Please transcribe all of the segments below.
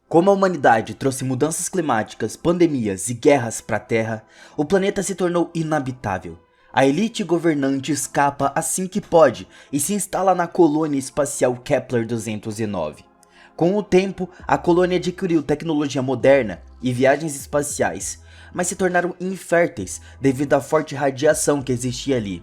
Como a humanidade trouxe mudanças climáticas, pandemias e guerras para a Terra, o planeta se tornou inabitável. A elite governante escapa assim que pode e se instala na colônia espacial Kepler-209. Com o tempo, a colônia adquiriu tecnologia moderna e viagens espaciais, mas se tornaram inférteis devido à forte radiação que existia ali.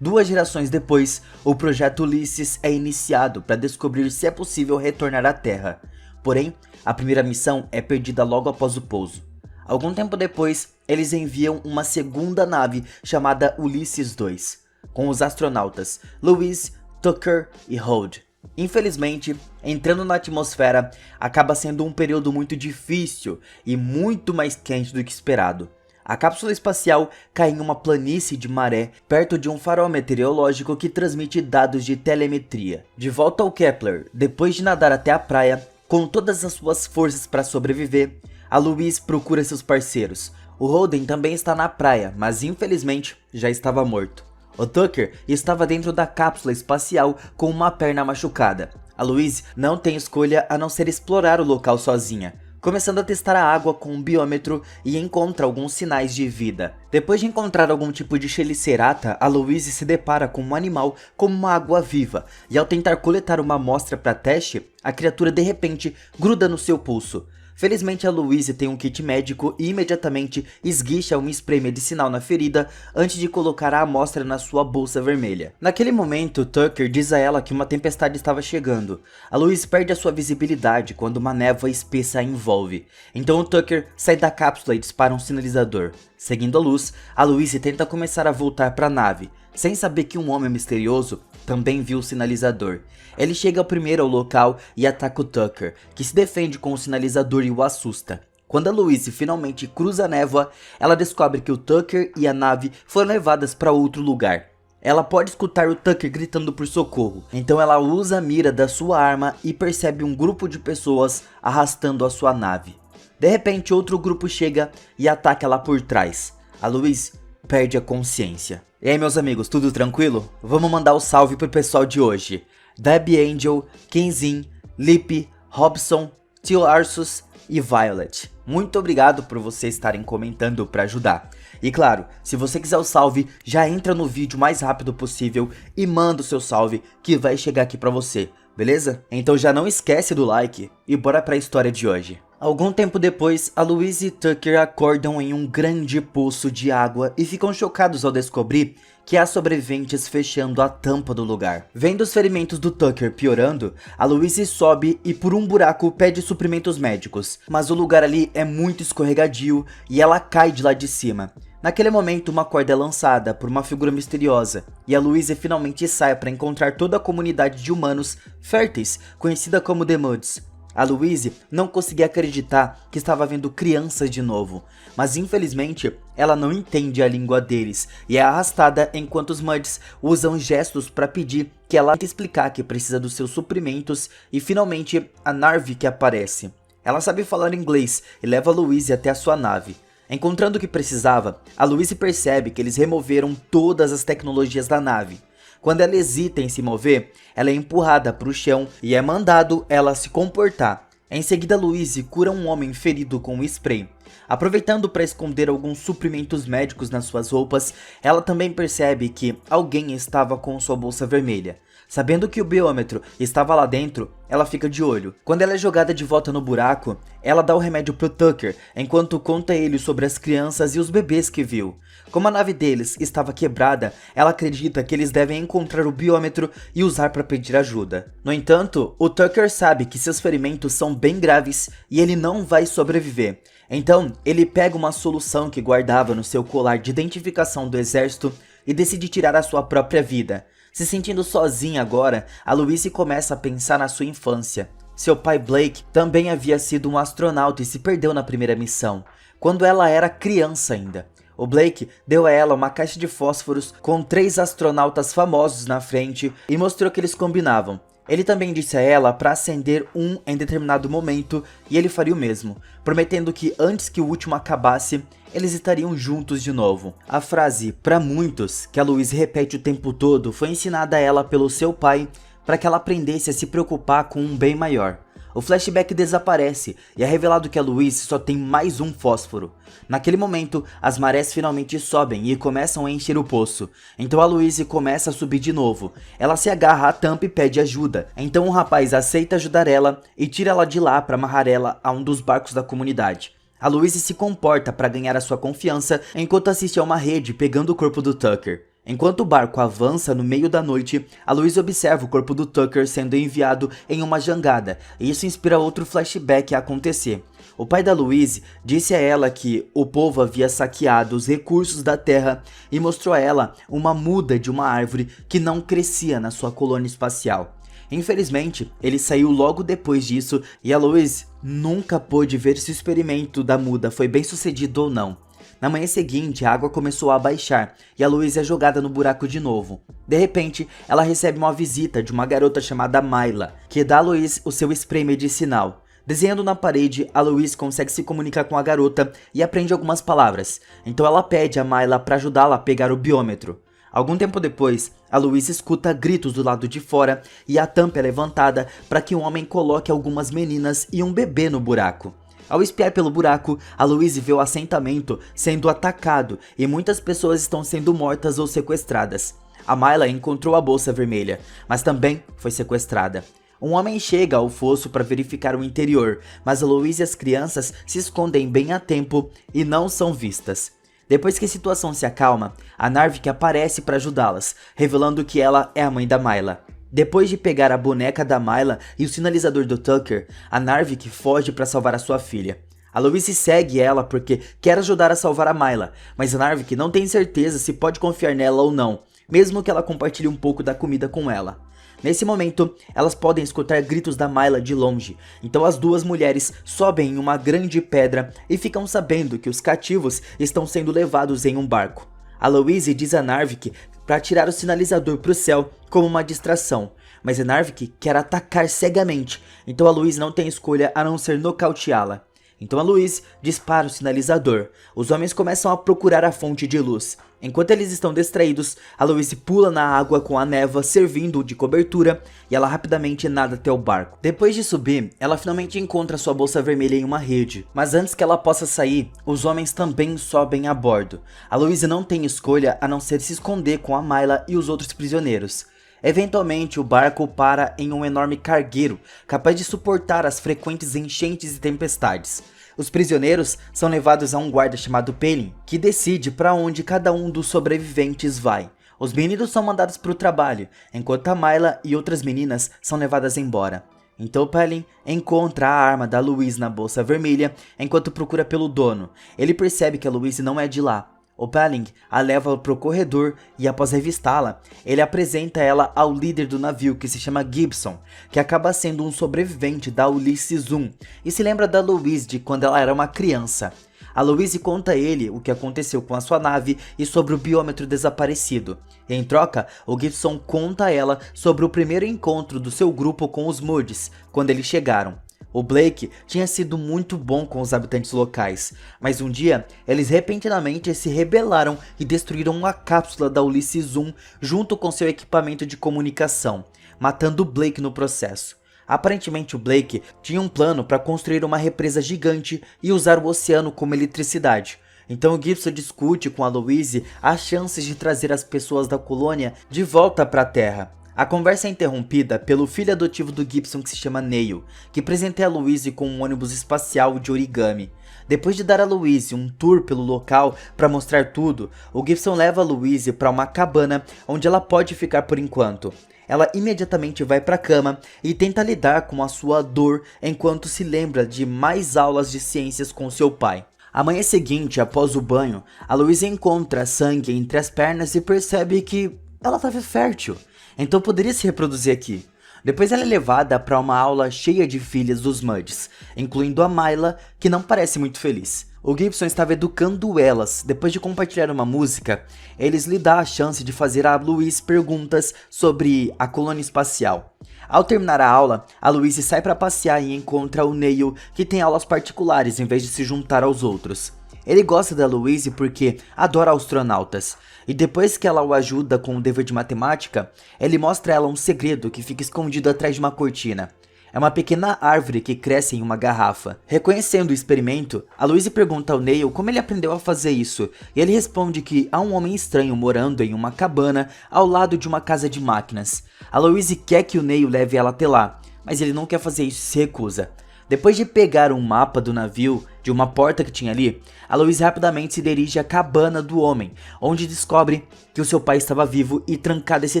2 gerações depois, o projeto Ulisses é iniciado para descobrir se é possível retornar à Terra. Porém, a primeira missão é perdida logo após o pouso. Algum tempo depois, eles enviam uma segunda nave chamada Ulisses 2, com os astronautas Lewis, Tucker e Hold. Infelizmente, entrando na atmosfera, acaba sendo um período muito difícil e muito mais quente do que esperado. A cápsula espacial cai em uma planície de maré perto de um farol meteorológico que transmite dados de telemetria. De volta ao Kepler, depois de nadar até a praia, com todas as suas forças para sobreviver, a Louise procura seus parceiros. O Holden também está na praia, mas infelizmente já estava morto. O Tucker estava dentro da cápsula espacial com uma perna machucada. A Louise não tem escolha a não ser explorar o local sozinha, começando a testar a água com um biômetro e encontra alguns sinais de vida. Depois de encontrar algum tipo de chelicerata, a Louise se depara com um animal como uma água viva, e ao tentar coletar uma amostra para teste, a criatura de repente gruda no seu pulso. Felizmente a Louise tem um kit médico e imediatamente esguicha um spray medicinal na ferida antes de colocar a amostra na sua bolsa vermelha. Naquele momento, Tucker diz a ela que uma tempestade estava chegando. A Louise perde a sua visibilidade quando uma névoa espessa a envolve. Então o Tucker sai da cápsula e dispara um sinalizador. Seguindo a luz, a Louise tenta começar a voltar para a nave, sem saber que um homem misterioso também viu o sinalizador. Ele chega primeiro ao local e ataca o Tucker, que se defende com o sinalizador e o assusta. Quando a Louise finalmente cruza a névoa, ela descobre que o Tucker e a nave foram levadas para outro lugar. Ela pode escutar o Tucker gritando por socorro, então ela usa a mira da sua arma e percebe um grupo de pessoas arrastando a sua nave. De repente, outro grupo chega e ataca ela por trás. A Louise perde a consciência. E aí, meus amigos, tudo tranquilo? Vamos mandar o salve pro pessoal de hoje. Debbie Angel, Kenzin, Lip, Robson, Tio Arsus e Violet. Muito obrigado por vocês estarem comentando para ajudar. E claro, se você quiser o salve, já entra no vídeo o mais rápido possível e manda o seu salve que vai chegar aqui para você, beleza? Então já não esquece do like e bora pra história de hoje. Algum tempo depois, a Louise e Tucker acordam em um grande poço de água e ficam chocados ao descobrir que há sobreviventes fechando a tampa do lugar. Vendo os ferimentos do Tucker piorando, a Louise sobe e por um buraco pede suprimentos médicos, mas o lugar ali é muito escorregadio e ela cai de lá de cima. Naquele momento, uma corda é lançada por uma figura misteriosa, e a Louise finalmente sai para encontrar toda a comunidade de humanos férteis, conhecida como The Muds. A Louise não conseguia acreditar que estava vendo crianças de novo, mas infelizmente ela não entende a língua deles e é arrastada enquanto os Muds usam gestos para pedir que ela tente explicar que precisa dos seus suprimentos e finalmente a Narvi que aparece. Ela sabe falar inglês e leva a Louise até a sua nave. Encontrando o que precisava, a Louise percebe que eles removeram todas as tecnologias da nave. Quando ela hesita em se mover, ela é empurrada para o chão e é mandado ela se comportar. Em seguida, Louise cura um homem ferido com um spray. Aproveitando para esconder alguns suprimentos médicos nas suas roupas, ela também percebe que alguém estava com sua bolsa vermelha. Sabendo que o biômetro estava lá dentro, ela fica de olho. Quando ela é jogada de volta no buraco, ela dá o remédio pro Tucker, enquanto conta a ele sobre as crianças e os bebês que viu. Como a nave deles estava quebrada, ela acredita que eles devem encontrar o biômetro e usar para pedir ajuda. No entanto, o Tucker sabe que seus ferimentos são bem graves e ele não vai sobreviver. Então, ele pega uma solução que guardava no seu colar de identificação do exército e decide tirar a sua própria vida. Se sentindo sozinha agora, a Louise começa a pensar na sua infância. Seu pai Blake também havia sido um astronauta e se perdeu na primeira missão, quando ela era criança ainda. O Blake deu a ela uma caixa de fósforos com 3 astronautas famosos na frente e mostrou que eles combinavam. Ele também disse a ela para acender um em determinado momento e ele faria o mesmo, prometendo que antes que o último acabasse, eles estariam juntos de novo. A frase "para muitos", que a Louise repete o tempo todo, foi ensinada a ela pelo seu pai para que ela aprendesse a se preocupar com um bem maior. O flashback desaparece e é revelado que a Louise só tem mais um fósforo. Naquele momento, as marés finalmente sobem e começam a encher o poço. Então a Louise começa a subir de novo. Ela se agarra à tampa e pede ajuda. Então o rapaz aceita ajudar ela e tira ela de lá para amarrar ela a um dos barcos da comunidade. A Louise se comporta para ganhar a sua confiança enquanto assiste a uma rede pegando o corpo do Tucker. Enquanto o barco avança no meio da noite, a Louise observa o corpo do Tucker sendo enviado em uma jangada, e isso inspira outro flashback a acontecer. O pai da Louise disse a ela que o povo havia saqueado os recursos da terra e mostrou a ela uma muda de uma árvore que não crescia na sua colônia espacial. Infelizmente, ele saiu logo depois disso e a Louise nunca pôde ver se o experimento da muda foi bem sucedido ou não. Na manhã seguinte, a água começou a baixar e a Louise é jogada no buraco de novo. De repente, ela recebe uma visita de uma garota chamada Myla, que dá a Louise o seu spray medicinal. Desenhando na parede, a Louise consegue se comunicar com a garota e aprende algumas palavras. Então ela pede a Myla para ajudá-la a pegar o biômetro. Algum tempo depois, a Louise escuta gritos do lado de fora e a tampa é levantada para que um homem coloque algumas meninas e um bebê no buraco. Ao espiar pelo buraco, a Louise vê o assentamento sendo atacado e muitas pessoas estão sendo mortas ou sequestradas. A Myla encontrou a bolsa vermelha, mas também foi sequestrada. Um homem chega ao fosso para verificar o interior, mas a Louise e as crianças se escondem bem a tempo e não são vistas. Depois que a situação se acalma, a Narvik aparece para ajudá-las, revelando que ela é a mãe da Myla. Depois de pegar a boneca da Myla e o sinalizador do Tucker, a Narvik foge para salvar a sua filha. A Louise segue ela porque quer ajudar a salvar a Myla, mas a Narvik não tem certeza se pode confiar nela ou não, mesmo que ela compartilhe um pouco da comida com ela. Nesse momento, elas podem escutar gritos da Myla de longe, então as duas mulheres sobem em uma grande pedra e ficam sabendo que os cativos estão sendo levados em um barco. A Louise diz a Narvik para tirar o sinalizador para o céu como uma distração, mas a Narvik quer atacar cegamente, então a Louise não tem escolha a não ser nocauteá-la. Então a Louise dispara o sinalizador. Os homens começam a procurar a fonte de luz. Enquanto eles estão distraídos, a Louise pula na água com a névoa servindo de cobertura e ela rapidamente nada até o barco. Depois de subir, ela finalmente encontra sua bolsa vermelha em uma rede. Mas antes que ela possa sair, os homens também sobem a bordo. A Louise não tem escolha a não ser se esconder com a Myla e os outros prisioneiros. Eventualmente, o barco para em um enorme cargueiro, capaz de suportar as frequentes enchentes e tempestades. Os prisioneiros são levados a um guarda chamado Pelin, que decide para onde cada um dos sobreviventes vai. Os meninos são mandados para o trabalho, enquanto a Myla e outras meninas são levadas embora. Então Pelin encontra a arma da Louise na bolsa vermelha, enquanto procura pelo dono. Ele percebe que a Louise não é de lá. O Pelin a leva para o corredor e após revistá-la, ele apresenta ela ao líder do navio que se chama Gibson, que acaba sendo um sobrevivente da Ulysses 1 e se lembra da Louise de quando ela era uma criança. A Louise conta a ele o que aconteceu com a sua nave e sobre o biômetro desaparecido. Em troca, o Gibson conta a ela sobre o primeiro encontro do seu grupo com os Moods, quando eles chegaram. O Blake tinha sido muito bom com os habitantes locais, mas um dia eles repentinamente se rebelaram e destruíram a cápsula da Ulysses 1 junto com seu equipamento de comunicação, matando o Blake no processo. Aparentemente o Blake tinha um plano para construir uma represa gigante e usar o oceano como eletricidade. Então o Gibson discute com a Louise as chances de trazer as pessoas da colônia de volta para a Terra. A conversa é interrompida pelo filho adotivo do Gibson que se chama Neil, que presenteia a Louise com um ônibus espacial de origami. Depois de dar a Louise um tour pelo local para mostrar tudo, o Gibson leva a Louise para uma cabana onde ela pode ficar por enquanto. Ela imediatamente vai para a cama e tenta lidar com a sua dor enquanto se lembra de mais aulas de ciências com seu pai. A manhã seguinte, após o banho, a Louise encontra sangue entre as pernas e percebe que ela estava fértil. Então poderia se reproduzir aqui. Depois ela é levada para uma aula cheia de filhas dos Moods, incluindo a Myla, que não parece muito feliz. O Gibson estava educando elas. Depois de compartilhar uma música, eles lhe dão a chance de fazer a Louise perguntas sobre a colônia espacial. Ao terminar a aula, a Louise sai para passear e encontra o Neil, que tem aulas particulares em vez de se juntar aos outros. Ele gosta da Louise porque adora astronautas, e depois que ela o ajuda com o dever de matemática, ele mostra a ela um segredo que fica escondido atrás de uma cortina. é uma pequena árvore que cresce em uma garrafa. Reconhecendo o experimento, a Louise pergunta ao Neil como ele aprendeu a fazer isso, e ele responde que há um homem estranho morando em uma cabana ao lado de uma casa de máquinas. A Louise quer que o Neil leve ela até lá, mas ele não quer fazer isso e se recusa. Depois de pegar um mapa do navio, de uma porta que tinha ali, a Louise rapidamente se dirige à cabana do homem, onde descobre que o seu pai estava vivo e trancado esse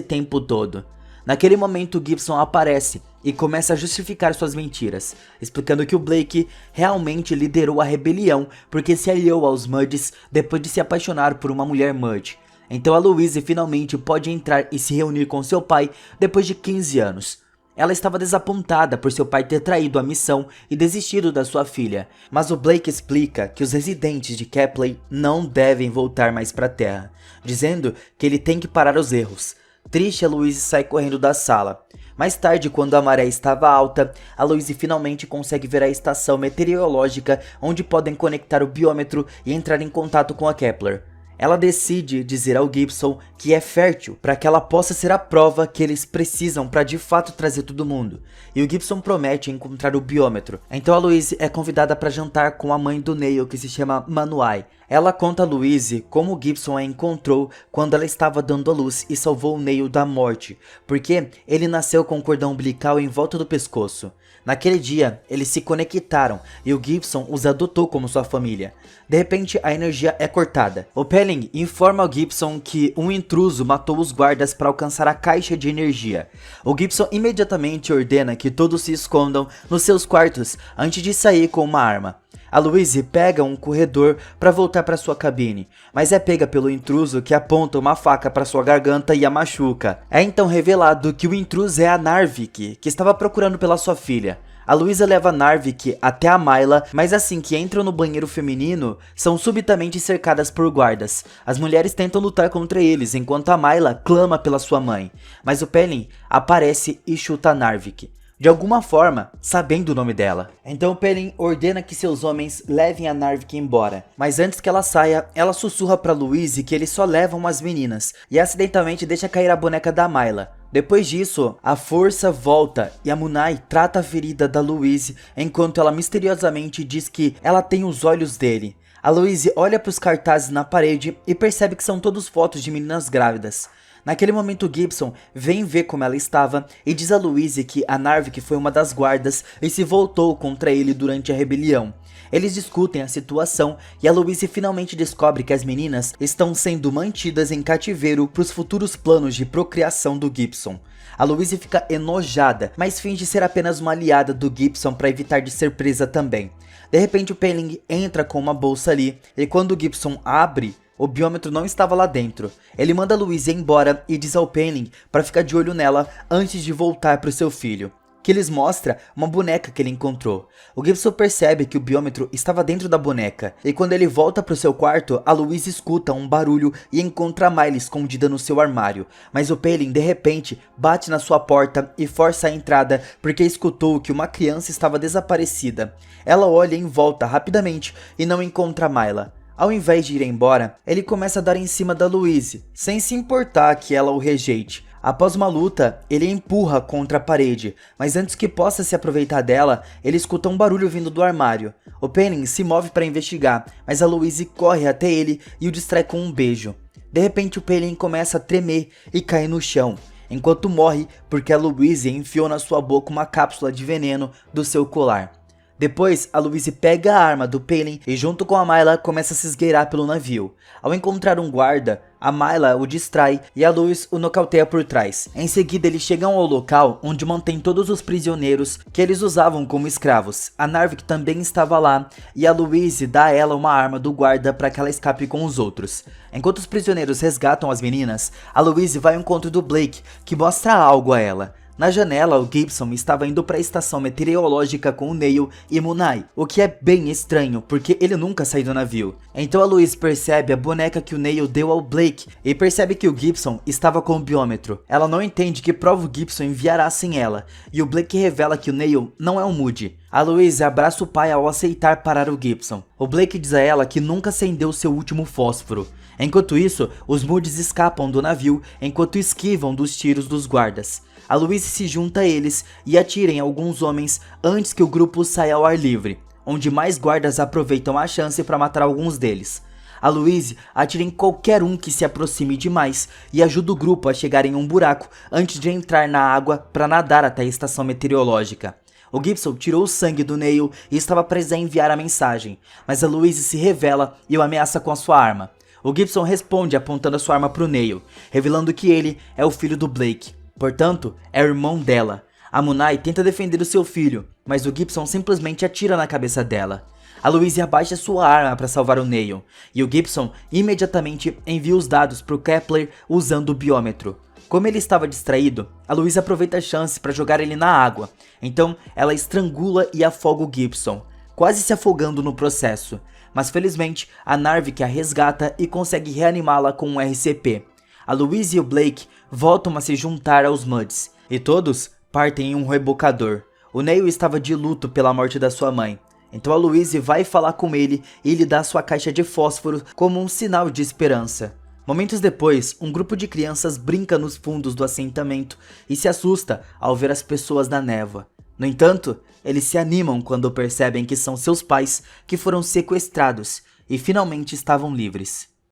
tempo todo. Naquele momento, Gibson aparece e começa a justificar suas mentiras, explicando que o Blake realmente liderou a rebelião porque se aliou aos Mudds depois de se apaixonar por uma mulher Mudd. Então a Louise finalmente pode entrar e se reunir com seu pai depois de 15 anos. Ela estava desapontada por seu pai ter traído a missão e desistido da sua filha, mas o Blake explica que os residentes de Kepley não devem voltar mais para a Terra, dizendo que ele tem que parar os erros. Triste, a Louise sai correndo da sala. Mais tarde, quando a maré estava alta, a Louise finalmente consegue ver a estação meteorológica onde podem conectar o biômetro e entrar em contato com a Kepler. Ela decide dizer ao Gibson que é fértil para que ela possa ser a prova que eles precisam para de fato trazer todo mundo. E o Gibson promete encontrar o biômetro. Então a Louise é convidada para jantar com a mãe do Neil, que se chama Manuai. Ela conta a Louise como o Gibson a encontrou quando ela estava dando à luz e salvou o Neil da morte, porque ele nasceu com um cordão umbilical em volta do pescoço. Naquele dia, eles se conectaram e o Gibson os adotou como sua família. De repente, a energia é cortada. O Pelling informa ao Gibson que um intruso matou os guardas para alcançar a caixa de energia. O Gibson imediatamente ordena que todos se escondam nos seus quartos antes de sair com uma arma. A Louise pega um corredor para voltar para sua cabine, mas é pega pelo intruso que aponta uma faca para sua garganta e a machuca. É então revelado que o intruso é a Narvik, que estava procurando pela sua filha. A Louise leva a Narvik até a Myla, mas assim que entram no banheiro feminino, são subitamente cercadas por guardas. As mulheres tentam lutar contra eles, enquanto a Myla clama pela sua mãe, mas o Pelling aparece e chuta a Narvik. De alguma forma, sabendo o nome dela. Então o Pelling ordena que seus homens levem a Narvik embora. Mas antes que ela saia, ela sussurra pra Louise que eles só levam as meninas. E acidentalmente deixa cair a boneca da Myla. Depois disso, a força volta e a Munai trata a ferida da Louise enquanto ela misteriosamente diz que ela tem os olhos dele. A Louise olha para os cartazes na parede e percebe que são todos fotos de meninas grávidas. Naquele momento, Gibson vem ver como ela estava e diz a Louise que a Narvik foi uma das guardas e se voltou contra ele durante a rebelião. Eles discutem a situação e a Louise finalmente descobre que as meninas estão sendo mantidas em cativeiro para os futuros planos de procriação do Gibson. A Louise fica enojada, mas finge ser apenas uma aliada do Gibson para evitar de ser presa também. De repente o Pelling entra com uma bolsa ali e quando o Gibson abre, o biômetro não estava lá dentro. Ele manda a Louise embora e diz ao Pelling para ficar de olho nela antes de voltar para o seu filho, que lhes mostra uma boneca que ele encontrou. O Gibson percebe que o biômetro estava dentro da boneca, e quando ele volta para o seu quarto, a Louise escuta um barulho e encontra a Miley escondida no seu armário. Mas o Pelling de repente bate na sua porta e força a entrada porque escutou que uma criança estava desaparecida. Ela olha em volta rapidamente e não encontra a Myla. Ao invés de ir embora, ele começa a dar em cima da Louise, sem se importar que ela o rejeite. Após uma luta, ele a empurra contra a parede, mas antes que possa se aproveitar dela, ele escuta um barulho vindo do armário. O Pelling se move para investigar, mas a Louise corre até ele e o distrai com um beijo. De repente o Pelling começa a tremer e cai no chão, enquanto morre porque a Louise enfiou na sua boca uma cápsula de veneno do seu colar. Depois, a Louise pega a arma do Pelling e junto com a Myla começa a se esgueirar pelo navio. Ao encontrar um guarda, a Myla o distrai e a Louise o nocauteia por trás. Em seguida, eles chegam ao local onde mantém todos os prisioneiros que eles usavam como escravos. A Narvik também estava lá e a Louise dá a ela uma arma do guarda para que ela escape com os outros. Enquanto os prisioneiros resgatam as meninas, a Louise vai ao encontro do Blake, que mostra algo a ela. Na janela, o Gibson estava indo para a estação meteorológica com o Neil e Munai, o que é bem estranho, porque ele nunca saiu do navio. Então a Louise percebe a boneca que o Neil deu ao Blake e percebe que o Gibson estava com o biômetro. Ela não entende que prova o Gibson enviará sem ela, e o Blake revela que o Neil não é um Muddy. A Louise abraça o pai ao aceitar parar o Gibson. O Blake diz a ela que nunca acendeu seu último fósforo. Enquanto isso, os Moods escapam do navio enquanto esquivam dos tiros dos guardas. A Louise se junta a eles e atira em alguns homens antes que o grupo saia ao ar livre, onde mais guardas aproveitam a chance para matar alguns deles. A Louise atira em qualquer um que se aproxime demais e ajuda o grupo a chegar em um buraco antes de entrar na água para nadar até a estação meteorológica. O Gibson tirou o sangue do Neil e estava prestes a enviar a mensagem, mas a Louise se revela e o ameaça com a sua arma. O Gibson responde apontando a sua arma para o Neil, revelando que ele é o filho do Blake, portanto, é o irmão dela. A Munai tenta defender o seu filho, mas o Gibson simplesmente atira na cabeça dela. A Louise abaixa sua arma para salvar o Neil, e o Gibson imediatamente envia os dados para o Kepler usando o biômetro. Como ele estava distraído, a Louise aproveita a chance para jogar ele na água, então ela estrangula e afoga o Gibson, quase se afogando no processo. Mas felizmente, a Narvik a resgata e consegue reanimá-la com um RCP. A Louise e o Blake voltam a se juntar aos Moods, e todos partem em um rebocador. O Neil estava de luto pela morte da sua mãe, então a Louise vai falar com ele e lhe dá sua caixa de fósforo como um sinal de esperança. Momentos depois, um grupo de crianças brinca nos fundos do assentamento e se assusta ao ver as pessoas na névoa. No entanto, eles se animam quando percebem que são seus pais que foram sequestrados e finalmente estavam livres.